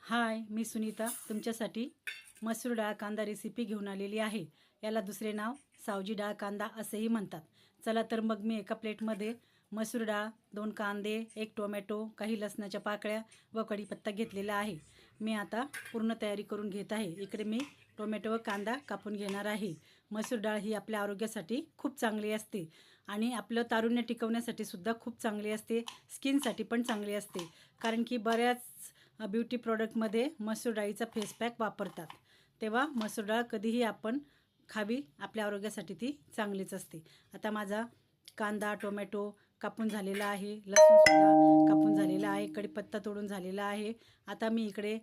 हाय, मी सुनीता तुमच्यासाठी मसूर डाळ कांदा रेसिपी घेऊन आलेली आहे। याला दुसरे नाव सावजी डाळ कांदा असेही म्हणतात। चला तर मग मी एका प्लेटमध्ये मसूर डाळ, 2 कांदे, 1 टोमॅटो, काही लसणाच्या पाकळ्या व कढीपत्ता घेतलेला आहे। मी आता पूर्ण तयारी करून घेत आहे। इकडे मी टोमॅटो व कांदा कापून घेणार आहे। मसूर डाळ ही आपल्या आरोग्यासाठी खूप चांगली असते आणि आपलं तारुण्य टिकवण्यासाठी सुद्धा खूप चांगली असते, स्किनसाठी पण चांगली असते। कारण की बऱ्याच ब्युटी प्रॉडक्टमध्ये मसूर डाळीचा फेस पॅक वापरतात, तेव्हा मसूर डाळ कधीही आपण खावी, आपल्या आरोग्यासाठी ती चांगलीच असते। आता माझा कांदा टोमॅटो कापून झालेला आहे, लसूणसुद्धा कापून झालेला आहे, कढीपत्ता तोडून झालेला आहे। आता मी इकडे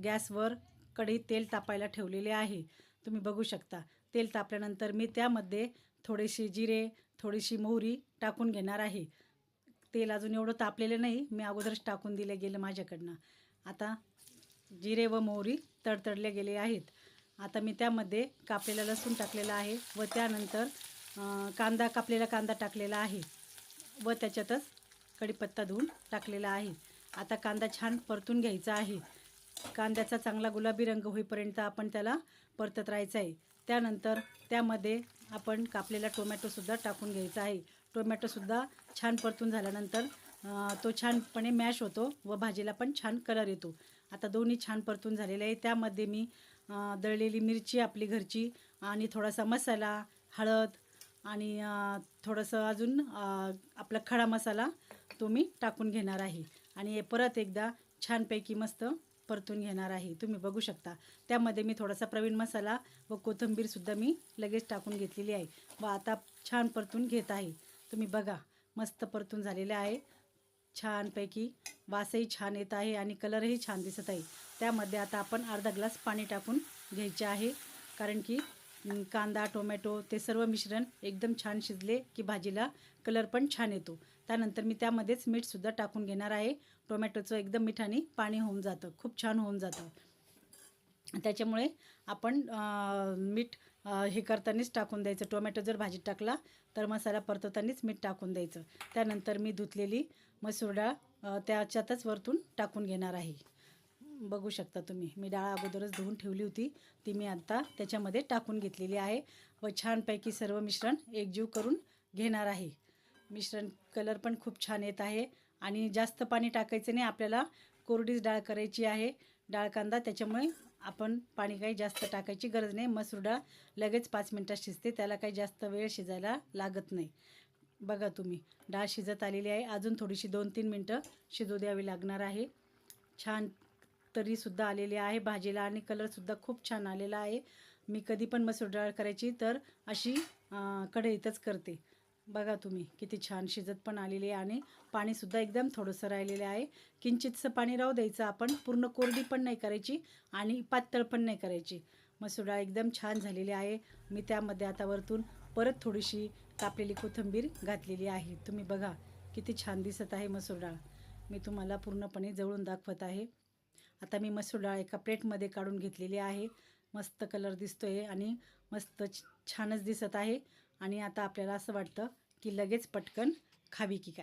गॅसवर कढईत तेल तापायला ठेवलेले आहे। तुम्ही बघू शकता। तेल तापल्यानंतर मी त्यामध्ये थोडेसे जिरे, थोडीशी मोहरी टाकून घेणार आहे। तेल अजून एवढं तापलेलं नाही, मी अगोदरच टाकून दिले गेलं माझ्याकडनं। आता जिरे व मोहरी तडतडले गेले आहेत। आता मी त्यामध्ये कापलेला लसूण टाकलेला आहे व त्यानंतर कापलेला कांदा टाकलेला आहे व त्याच्यातच कढीपत्ता धुवून टाकलेला आहे। आता कांदा छान परतून घ्यायचा आहे। कांद्याचा चांगला गुलाबी रंग होईपर्यंत आपण त्याला परतत राहायचं आहे। त्यानंतर त्यामध्ये आपण कापलेला टोमॅटोसुद्धा टाकून घ्यायचा आहे। टोमॅटोसुद्धा छान परतून झाल्यानंतर तो छानपणे मॅश होतो व भाजीला पण छान कलर येतो। आता दोन्ही छान परतून झालेले आहे। त्यामध्ये मी दळलेली मिरची आपली घरची आणि थोडासा मसाला, हळद आणि थोडंसं अजून आपला खडा मसाला तो मी टाकून घेणार आहे आणि हे परत एकदा छानपैकी मस्त परतून घेणार आहे। तुम्ही बघू शकता त्यामध्ये मी थोडासा प्रवीण मसाला व कोथिंबीरसुद्धा मी लगेच टाकून घेतलेली आहे व आता छान परतून घेत आहे। तुम्ही बघा मस्त परतून झालेले आहे, छानपैकी वासही छान येत आहे आणि कलरही छान दिसत आहे। त्यामध्ये आता आपण अर्धा ग्लास पाणी टाकून घ्यायचे आहे, कारण की कांदा टोमॅटो ते सर्व मिश्रण एकदम छान शिजले की भाजीला कलर पण छान येतो। त्यानंतर मी त्यामध्येच मीठसुद्धा टाकून घेणार आहे। टोमॅटोचं एकदम मिठाने पाणी होऊन जातं, खूप छान होऊन जातं। त्याच्यामुळे आपण मीठ हे करतानाच टाकून द्यायचं। टोमॅटो जर भाजीत टाकला तर मसाला परतवतानाच मीठ टाकून द्यायचं। त्यानंतर मी धुतलेली मसूर डाळ त्याच्यातच वरतून टाकून घेणार आहे। बघू शकता तुम्ही, मी डाळ अगोदरच धुवून ठेवली होती, ती मी आता त्याच्यामध्ये टाकून घेतलेली आहे व छानपैकी सर्व मिश्रण एकजीव करून घेणार आहे। मिश्रण कलर पण खूप छान येत आहे आणि जास्त पाणी टाकायचं नाही, आपल्याला कोरडीच डाळ करायची आहे डाळ कांदा, त्याच्यामुळे आपण पाणी काही जास्त टाकायची गरज नाही। मसूर डाळ लगेच 5 मिनटात शिजते, त्याला काही जास्त वेळ शिजायला लागत नाही। बघा तुम्ही, डाळ शिजत आलेली आहे, अजून थोडीशी 2-3 मिनटं शिजू द्यावी लागणार आहे। छान तरीसुद्धा आलेली आहे भाजीला आणि कलरसुद्धा खूप छान आलेला आहे। मी कधी पण मसूर डाळ करायची तर अशी कढईतच करते। बघा तुम्ही किती छान शिजत पण आलेली आहे आणि पाणीसुद्धा एकदम थोडंसं राहिलेलं आहे। किंचितसं पाणी राहू द्यायचं, आपण पूर्ण कोरडी पण नाही करायची आणि पातळ पण नाही करायची। मसूर डाळ एकदम छान झालेली आहे। मी त्यामध्ये आता वरतून परत थोडीशी कापलेली कोथिंबीर घातलेली आहे। तुम्ही बघा किती छान दिसत आहे मसूर डाळ, मी तुम्हाला पूर्णपणे जवळून दाखवत आहे। आता मी मसूर डाळ एका प्लेटमध्ये काढून घेतलेली आहे। मस्त कलर दिसतोय आणि मस्त छानच दिसत आहे आणि आता आपल्याला असं वाटतं की लगेच पटकन खावी की काय।